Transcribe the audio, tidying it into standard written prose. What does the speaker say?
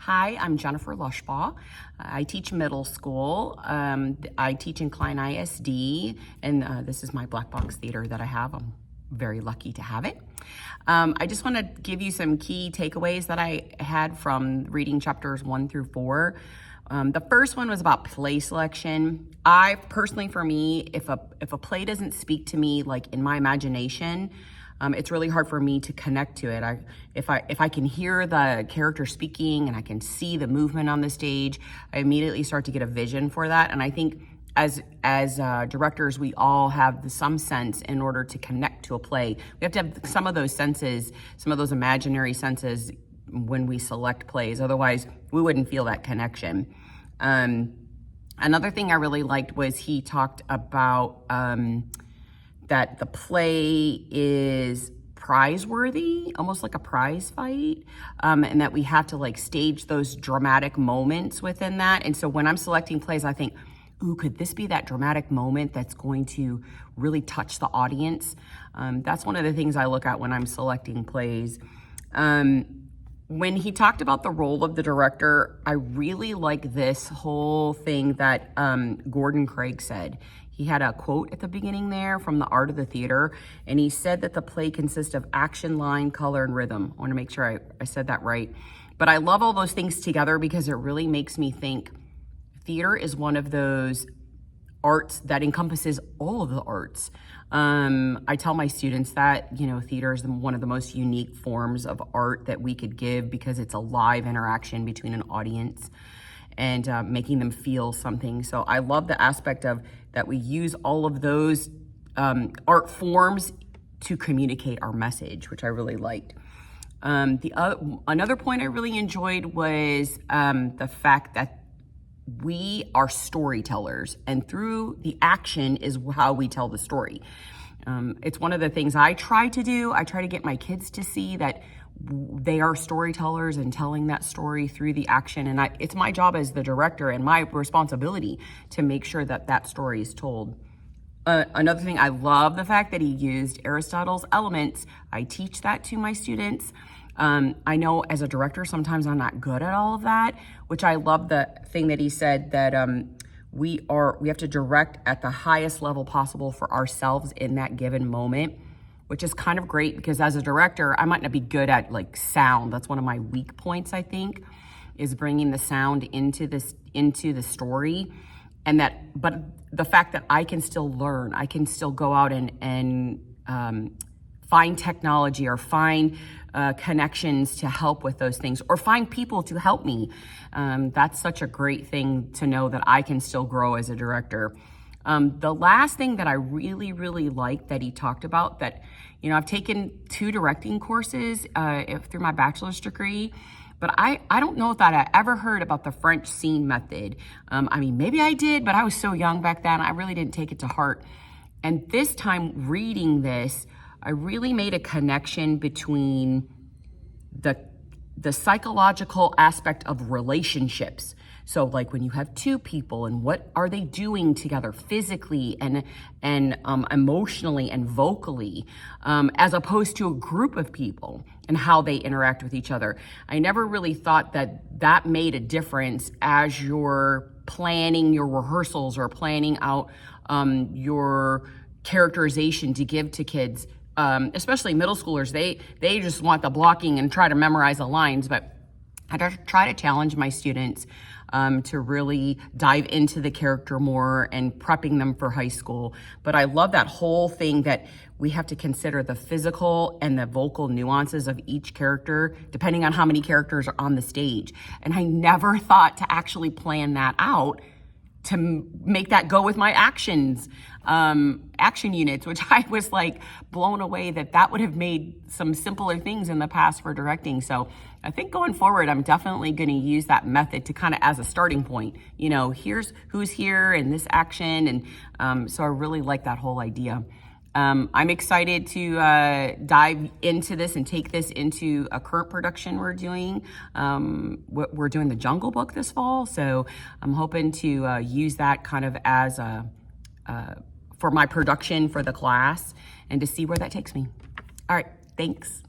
Hi, I'm Jennifer Lushbaugh. I teach middle school. I teach in Klein ISD, and this is my black box theater that I have. I'm very lucky to have it. I just want to give you some key takeaways that I had from reading chapters 1 through 4. The first one was about play selection. I personally, for me, if a play doesn't speak to me like in my imagination, it's really hard for me to connect to it. If I can hear the character speaking and I can see the movement on the stage, I immediately start to get a vision for that. And I think as directors, we all have some sense in order to connect to a play. We have to have some of those senses, some of those imaginary senses when we select plays. Otherwise, we wouldn't feel that connection. Another thing I really liked was he talked about that the play is prize-worthy, almost like a prize fight, and that we have to like stage those dramatic moments within that. And so when I'm selecting plays, I think, ooh, could this be that dramatic moment that's going to really touch the audience? That's one of the things I look at when I'm selecting plays. When he talked about the role of the director, I really like this whole thing that Gordon Craig said. He had a quote at the beginning there from The Art of the Theater, and he said that the play consists of action, line, color, and rhythm. I want to make sure I said that right. But I love all those things together because it really makes me think theater is one of those arts that encompasses all of the arts. I tell my students that, theater is one of the most unique forms of art that we could give because it's a live interaction between an audience and making them feel something. So I love the aspect of that we use all of those art forms to communicate our message, which I really liked. Another point I really enjoyed was the fact that we are storytellers, and through the action is how we tell the story. It's one of the things I try to do. I try to get my kids to see that they are storytellers and telling that story through the action. And it's my job as the director and my responsibility to make sure that that story is told. Another thing, I love the fact that he used Aristotle's Elements. I teach that to my students. I know as a director, sometimes I'm not good at all of that, which I love the thing that he said that we have to direct at the highest level possible for ourselves in that given moment, which is kind of great because as a director, I might not be good at like sound. That's one of my weak points, I think, is bringing the sound into the story. But the fact that I can still learn, I can still go out and find technology or find connections to help with those things or find people to help me. That's such a great thing to know that I can still grow as a director. The last thing that I really, really liked that he talked about that, I've taken 2 directing courses through my bachelor's degree, but I don't know if that I ever heard about the French scene method. Maybe I did, but I was so young back then, I really didn't take it to heart. And this time reading this, I really made a connection between the psychological aspect of relationships. So like when you have 2 people and what are they doing together physically and emotionally and vocally, as opposed to a group of people and how they interact with each other. I never really thought that made a difference as you're planning your rehearsals or planning out your characterization to give to kids. Especially middle schoolers, they just want the blocking and try to memorize the lines, but I try to challenge my students to really dive into the character more and prepping them for high school. But I love that whole thing that we have to consider the physical and the vocal nuances of each character, depending on how many characters are on the stage. And I never thought to actually plan that out to make that go with my action units, which I was like blown away that would have made some simpler things in the past for directing. So I think going forward, I'm definitely going to use that method to kind of as a starting point, here's who's here in this action. And so I really like that whole idea. I'm excited to dive into this and take this into a current production we're doing. We're doing The Jungle Book this fall, so I'm hoping to use that kind of as for my production for the class and to see where that takes me. All right, thanks.